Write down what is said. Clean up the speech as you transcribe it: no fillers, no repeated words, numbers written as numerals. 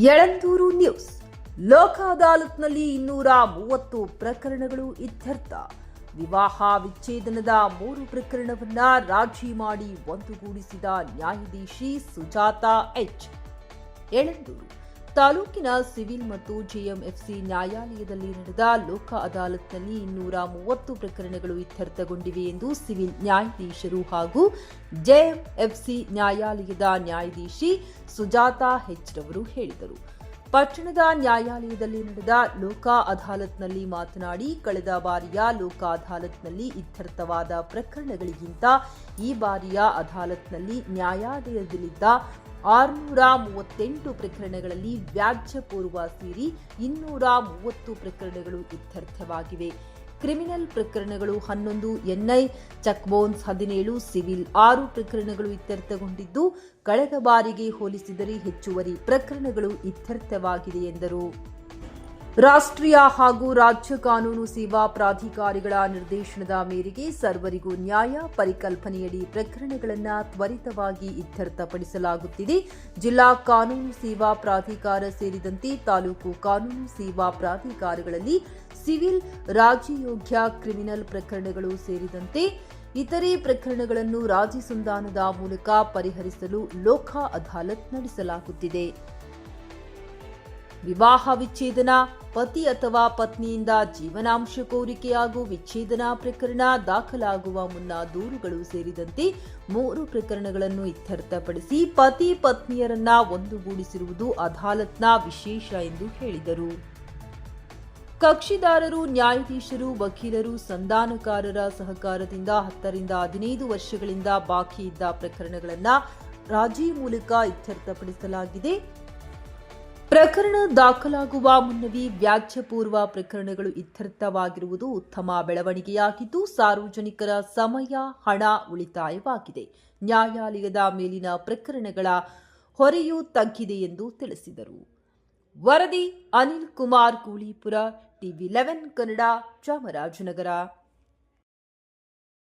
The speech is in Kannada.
ಯಳಂದೂರು ನ್ಯೂಸ್. ಲೋಕ ಅದಾಲತ್ನಲ್ಲಿ 230 ಪ್ರಕರಣಗಳು ಇತ್ಯರ್ಥ. ವಿವಾಹ ವಿಚ್ಛೇದನದ 3 ಪ್ರಕರಣವನ್ನ ರಾಜಿ ಮಾಡಿ ಒಂದುಗೂಡಿಸಿದ ನ್ಯಾಯಾಧೀಶಿ ಸುಜಾತಾ ಎಚ್. ಯಳಂದೂರು ತಾಲೂಕಿನ ಸಿವಿಲ್ ಮತ್ತು ಜೆಎಂಎಫ್ಸಿ ನ್ಯಾಯಾಲಯದಲ್ಲಿ ನಡೆದ ಲೋಕ ಅದಾಲತ್ನಲ್ಲಿ 230 ಪ್ರಕರಣಗಳು ಇತ್ಯರ್ಥಗೊಂಡಿವೆ ಎಂದು ಸಿವಿಲ್ ನ್ಯಾಯಾಧೀಶರು ಹಾಗೂ ಜೆಎಂಎಫ್ಸಿ ನ್ಯಾಯಾಲಯದ ನ್ಯಾಯಾಧೀಶಿ ಸುಜಾತಾ ಎಚ್ ರವರು ಹೇಳಿದರು. ಪಟ್ಟಣದ ನ್ಯಾಯಾಲಯದಲ್ಲಿ ನಡೆದ ಲೋಕ ಅದಾಲತ್ನಲ್ಲಿ ಮಾತನಾಡಿ, ಕಳೆದ ಬಾರಿಯ ಲೋಕ ಅದಾಲತ್ನಲ್ಲಿ ಇತ್ಯರ್ಥವಾದ ಪ್ರಕರಣಗಳಿಗಿಂತ ಈ ಬಾರಿಯ ಅದಾಲತ್ನಲ್ಲಿ ನ್ಯಾಯಾಲಯದಲ್ಲಿದ್ದ 638 ಪ್ರಕರಣಗಳಲ್ಲಿ ವ್ಯಾಜ್ಯ ಪೂರ್ವ ಸೇರಿ 230 ಪ್ರಕರಣಗಳು ಇತ್ಯರ್ಥವಾಗಿವೆ. ಕ್ರಿಮಿನಲ್ ಪ್ರಕರಣಗಳು 11, ಎನ್ಐ ಚೆಕ್ ಬೌನ್ಸ್ 17, ಸಿವಿಲ್ 6 ಪ್ರಕರಣಗಳು ಇತ್ಯರ್ಥಗೊಂಡಿದ್ದು, ಕಳೆದ ಬಾರಿಗೆ ಹೋಲಿಸಿದರೆ ಹೆಚ್ಚುವರಿ ಪ್ರಕರಣಗಳು ಇತ್ಯರ್ಥವಾಗಿದೆ ಎಂದರು. ರಾಷ್ಟ್ರೀಯ ಹಾಗೂ ರಾಜ್ಯ ಕಾನೂನು ಸೇವಾ ಪ್ರಾಧಿಕಾರಿಗಳ ನಿರ್ದೇಶನದ ಮೇರೆಗೆ ಸರ್ವರಿಗೂ ನ್ಯಾಯ ಪರಿಕಲ್ಪನೆಯಡಿ ಪ್ರಕರಣಗಳನ್ನು ತ್ವರಿತವಾಗಿ ಇತ್ಯರ್ಥಪಡಿಸಲಾಗುತ್ತಿದೆ. ಜಿಲ್ಲಾ ಕಾನೂನು ಸೇವಾ ಪ್ರಾಧಿಕಾರ ಸೇರಿದಂತೆ ತಾಲೂಕು ಕಾನೂನು ಸೇವಾ ಪ್ರಾಧಿಕಾರಗಳಲ್ಲಿ ಸಿವಿಲ್, ರಾಜಿಯೋಗ್ಯ ಕ್ರಿಮಿನಲ್ ಪ್ರಕರಣಗಳು ಸೇರಿದಂತೆ ಇತರೆ ಪ್ರಕರಣಗಳನ್ನು ರಾಜಿ ಸಂಧಾನದ ಮೂಲಕ ಪರಿಹರಿಸಲು ಲೋಕ ಅದಾಲತ್ ನಡೆಸಲಾಗುತ್ತಿದೆ. ವಿವಾಹ ವಿಚ್ಛೇದನ, ಪತಿ ಅಥವಾ ಪತ್ನಿಯಿಂದ ಜೀವನಾಂಶ ಕೋರಿಕೆ ಹಾಗೂ ವಿಚ್ಛೇದನ ಪ್ರಕರಣ ದಾಖಲಾಗುವ ಮುನ್ನ ದೂರುಗಳು ಸೇರಿದಂತೆ 3 ಪ್ರಕರಣಗಳನ್ನು ಇತ್ಯರ್ಥಪಡಿಸಿ ಪತಿ ಪತ್ನಿಯರನ್ನ ಒಂದುಗೂಡಿಸಿರುವುದು ಅದಾಲತ್ನ ವಿಶೇಷ ಎಂದು ಹೇಳಿದರು. ಕಕ್ಷಿದಾರರು, ನ್ಯಾಯಾಧೀಶರು, ವಕೀಲರು, ಸಂಧಾನಕಾರರ ಸಹಕಾರದಿಂದ 10 ರಿಂದ 15 ವರ್ಷಗಳಿಂದ ಬಾಕಿ ಇದ್ದ ಪ್ರಕರಣಗಳನ್ನು ರಾಜಿ ಮೂಲಕ ಇತ್ಯರ್ಥಪಡಿಸಲಾಗಿದೆ. ಪ್ರಕರಣ ದಾಖಲಾಗುವ ಮುನ್ನವೇ ವ್ಯಾಜ್ಯ ಪೂರ್ವ ಪ್ರಕರಣಗಳು ಇತ್ಯರ್ಥವಾಗಿರುವುದು ಉತ್ತಮ ಬೆಳವಣಿಗೆಯಾಗಿದ್ದು, ಸಾರ್ವಜನಿಕರ ಸಮಯ, ಹಣ ಉಳಿತಾಯವಾಗಿದೆ. ನ್ಯಾಯಾಲಯದ ಮೇಲಿನ ಪ್ರಕರಣಗಳ ಹೊರೆಯೂ ತಗ್ಗಿದೆ ಎಂದು ತಿಳಿಸಿದರು. ವರದಿ ಅನಿಲ್ ಕುಮಾರ್ ಕೂಳಿಪುರ, ಟಿವಿ11 ಕನ್ನಡ, ಚಾಮರಾಜನಗರ.